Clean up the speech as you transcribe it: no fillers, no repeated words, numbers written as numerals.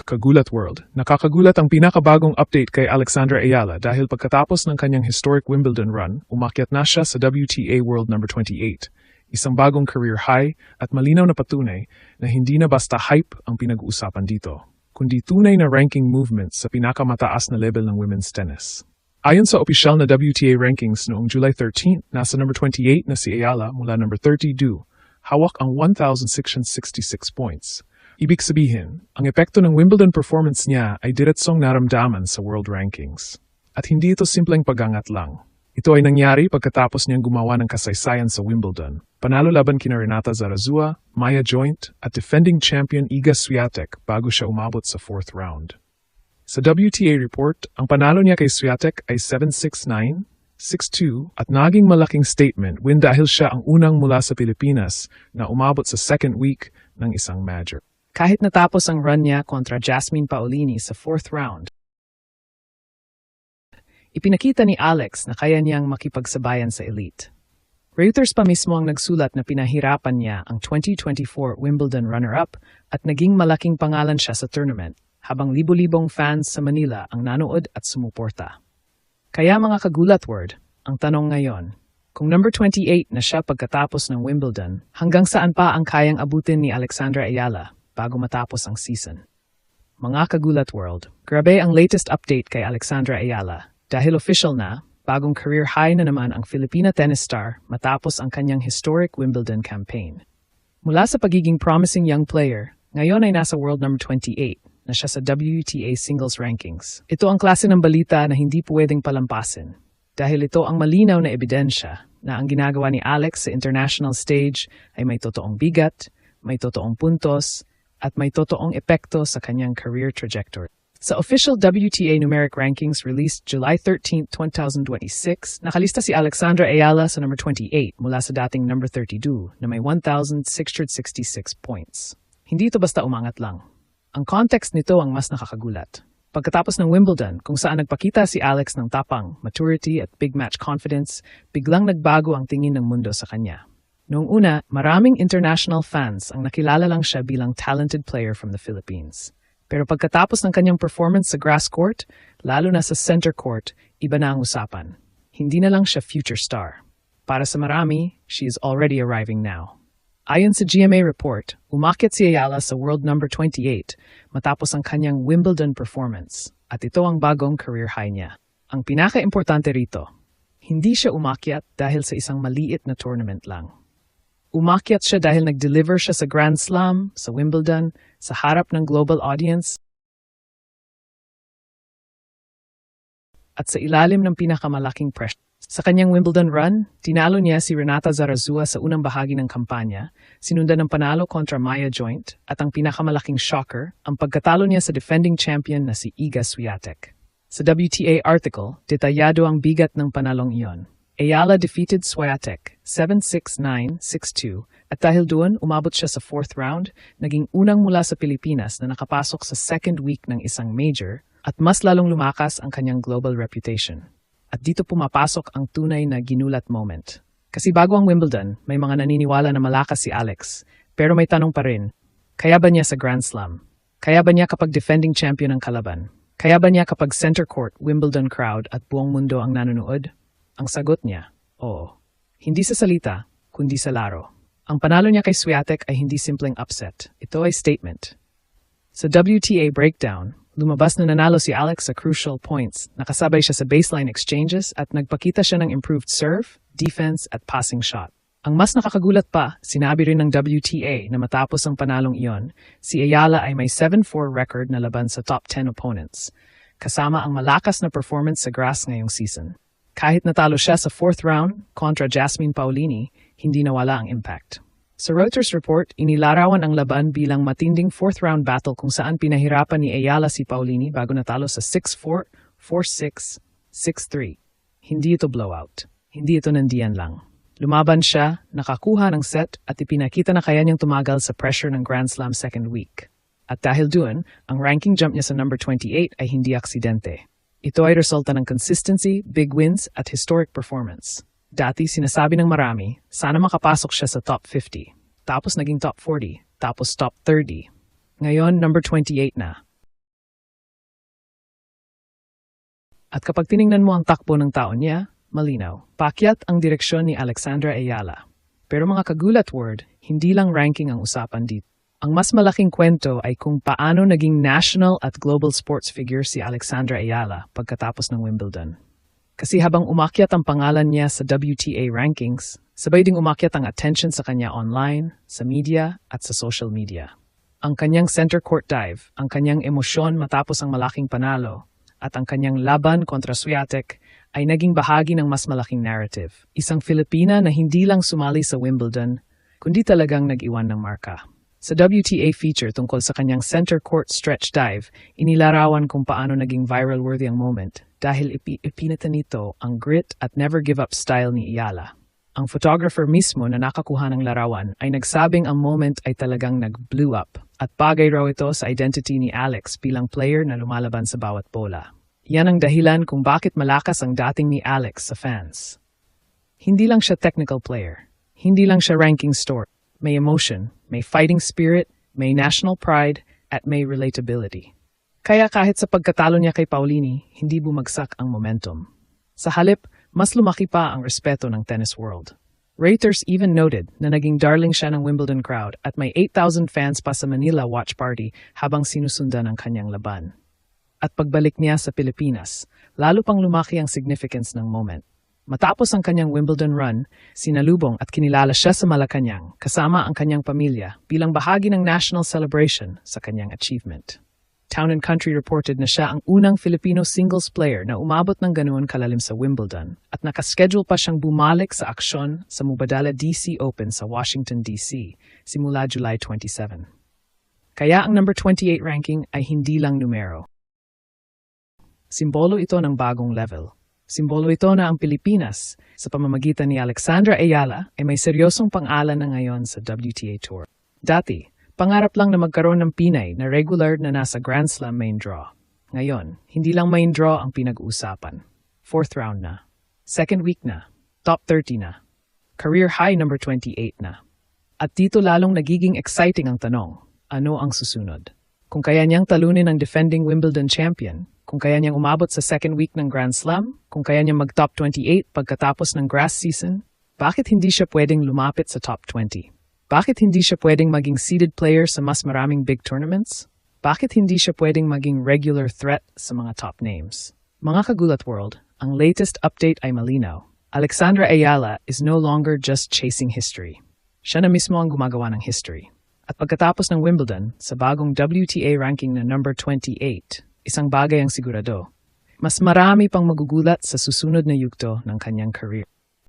Kagulat World. Nakakagulat ang pinakabagong update kay Alexandra Ayala dahil pagkatapos ng kanyang historic Wimbledon run, umakyat na siya sa WTA World number 28. Isang bagong career high at malinaw na patunay na hindi na basta hype ang pinag-uusapan dito, kundi tunay na ranking movement sa pinakamataas na level ng women's tennis. Ayon sa opisyal na WTA rankings noong July 13, nasa number 28 na si Ayala mula number 32, hawak ang 1,666 points. Ibig sabihin, ang epekto ng Wimbledon performance niya ay diretsong naramdaman sa world rankings. At hindi ito simpleng pag-angat lang. Ito ay nangyari pagkatapos niyang gumawa ng kasaysayan sa Wimbledon. Panalo laban kina Renata Zarazua, Maya Joint, at defending champion Iga Swiatek bago siya umabot sa 4th round. Sa WTA report, ang panalo niya kay Swiatek ay 7-6-9, 6-2 at naging malaking statement win dahil siya ang unang mula sa Pilipinas na umabot sa second week ng isang major. Kahit natapos ang run niya kontra Jasmine Paolini sa 4th round, ipinakita ni Alex na kaya niyang makipagsabayan sa elite. Reuters pa mismo ang nagsulat na pinahirapan niya ang 2024 Wimbledon runner-up at naging malaking pangalan siya sa tournament, habang libo-libong fans sa Manila ang nanood at sumuporta. Kaya mga kagulat word, ang tanong ngayon, kung number 28 na siya pagkatapos ng Wimbledon, hanggang saan pa ang kayang abutin ni Alexandra Ayala bago matapos ang season? Mga kagulat world, grabe ang latest update kay Alexandra Ayala dahil official na, bagong career high na naman ang Filipina tennis star matapos ang kanyang historic Wimbledon campaign. Mula sa pagiging promising young player, ngayon ay nasa world number 28 na siya sa WTA singles rankings. Ito ang klase ng balita na hindi pwedeng palampasin dahil ito ang malinaw na ebidensya na ang ginagawa ni Alex sa international stage ay may totoong bigat, may totoong puntos, at may totoong epekto sa kanyang career trajectory. Sa official WTA numeric rankings released July 13, 2026, nakalista si Alexandra Ayala sa number 28 mula sa dating number 32 na may 1,666 points. Hindi ito basta umangat lang. Ang context nito ang mas nakakagulat. Pagkatapos ng Wimbledon, kung saan nagpakita si Alex ng tapang, maturity at big match confidence, biglang nagbago ang tingin ng mundo sa kanya. Noong una, maraming international fans ang nakilala lang siya bilang talented player from the Philippines. Pero pagkatapos ng kanyang performance sa grass court, lalo na sa center court, iba na ang usapan. Hindi na lang siya future star. Para sa marami, she is already arriving now. Ayon sa GMA report, umakyat si Ayala sa world number 28 matapos ang kanyang Wimbledon performance at ito ang bagong career high niya. Ang pinaka-importante rito, hindi siya umakyat dahil sa isang maliit na tournament lang. Umakyat siya dahil nag-deliver siya sa Grand Slam, sa Wimbledon, sa harap ng global audience, at sa ilalim ng pinakamalaking pressure. Sa kanyang Wimbledon run, tinalo niya si Renata Zarazua sa unang bahagi ng kampanya, sinundan ng panalo kontra Maya Joint, at ang pinakamalaking shocker, ang pagkatalo niya sa defending champion na si Iga Swiatek. Sa WTA article, detalyado ang bigat ng panalong iyon. Ayala defeated Swiatek 7-6-9, 6-2 at dahil doon umabot siya sa 4th round, naging unang mula sa Pilipinas na nakapasok sa second week ng isang major at mas lalong lumakas ang kanyang global reputation. At dito pumapasok ang tunay na ginulat moment. Kasi bago ang Wimbledon, may mga naniniwala na malakas si Alex, pero may tanong pa rin, kaya ba niya sa Grand Slam? Kaya ba niya kapag defending champion ang kalaban? Kaya ba niya kapag center court, Wimbledon crowd at buong mundo ang nanonood? Ang sagot niya, oo. Hindi sa salita, kundi sa laro. Ang panalo niya kay Swiatek ay hindi simpleng upset. Ito ay statement. Sa WTA breakdown, lumabas na nanalo si Alex sa crucial points. Nakasabay siya sa baseline exchanges at nagpakita siya ng improved serve, defense at passing shot. Ang mas nakakagulat pa, sinabi rin ng WTA na matapos ang panalong iyon, si Ayala ay may 7-4 record na laban sa top 10 opponents, kasama ang malakas na performance sa grass ngayong season. Kahit natalo siya sa 4th round kontra Jasmine Paolini, hindi nawala ang impact. Sa Reuters report, inilarawan ang laban bilang matinding 4th round battle kung saan pinahirapan ni Ayala si Paolini bago natalo sa 6-4, 4-6, 6-3. Hindi ito blowout. Hindi ito nandiyan lang. Lumaban siya, nakakuha ng set at ipinakita na kaya niyang tumagal sa pressure ng Grand Slam second week. At dahil doon, ang ranking jump niya sa number 28 ay hindi aksidente. Ito ay resulta ng consistency, big wins, at historic performance. Dati sinasabi ng marami, sana makapasok siya sa top 50. Tapos naging top 40, tapos top 30. Ngayon, number 28 na. At kapag tiningnan mo ang takbo ng taon niya, malinaw. Paakyat ang direksyon ni Alexandra Ayala. Pero mga kagulat word, hindi lang ranking ang usapan dito. Ang mas malaking kwento ay kung paano naging national at global sports figure si Alexandra Ayala pagkatapos ng Wimbledon. Kasi habang umakyat ang pangalan niya sa WTA rankings, sabay ding umakyat ang attention sa kanya online, sa media at sa social media. Ang kanyang center court dive, ang kanyang emosyon matapos ang malaking panalo, at ang kanyang laban kontra Swiatek ay naging bahagi ng mas malaking narrative. Isang Filipina na hindi lang sumali sa Wimbledon, kundi talagang nag-iwan ng marka. Sa WTA feature tungkol sa kanyang center court stretch dive, inilarawan kung paano naging viral-worthy ang moment dahil ipinata nito ang grit at never give up style ni Ayala. Ang photographer mismo na nakakuha ng larawan ay nagsabing ang moment ay talagang nag-blew up at bagay raw ito sa identity ni Alex bilang player na lumalaban sa bawat bola. Yan ang dahilan kung bakit malakas ang dating ni Alex sa fans. Hindi lang siya technical player, hindi lang siya ranking store. May emotion, may fighting spirit, may national pride, at may relatability. Kaya kahit sa pagkatalo niya kay Paulini, hindi bumagsak ang momentum. Sa halip, mas lumaki pa ang respeto ng tennis world. Reuters even noted na naging darling siya ng Wimbledon crowd at may 8,000 fans pa sa Manila watch party habang sinusundan ang kanyang laban. At pagbalik niya sa Pilipinas, lalo pang lumaki ang significance ng moment. Matapos ang kanyang Wimbledon run, sinalubong at kinilala siya sa Malacanang kasama ang kanyang pamilya bilang bahagi ng national celebration sa kanyang achievement. Town and Country reported na siya ang unang Filipino singles player na umabot ng ganoon kalalim sa Wimbledon at nakaschedule pa siyang bumalik sa aksyon sa Mubadala DC Open sa Washington, D.C. simula July 27. Kaya ang number 28 ranking ay hindi lang numero. Simbolo ito ng bagong level. Simbolo ito na ang Pilipinas, sa pamamagitan ni Alexandra Ayala, ay may seryosong pang-alan na ngayon sa WTA Tour. Dati, pangarap lang na magkaroon ng Pinay na regular na nasa Grand Slam main draw. Ngayon, hindi lang main draw ang pinag-uusapan. 4th round na. 2nd week na. Top 30 na. Career high number 28 na. At dito lalong nagiging exciting ang tanong, ano ang susunod? Kung kaya niyang talunin ang defending Wimbledon champion, kung kaya niyang umabot sa 2nd week ng Grand Slam, kung kaya niyang mag-top 28 pagkatapos ng grass season, bakit hindi siya pwedeng lumapit sa top 20? Bakit hindi siya pwedeng maging seeded player sa mas maraming big tournaments? Bakit hindi siya pwedeng maging regular threat sa mga top names? Mga kagulat world, ang latest update ay malinaw. Alexandra Ayala is no longer just chasing history. Siya na mismo ang gumagawa ng history. At pagkatapos ng Wimbledon, sa bagong WTA ranking na number 28, isang bagay ang sigurado. Mas marami pang magugulat sa susunod na yugto ng kanyang career.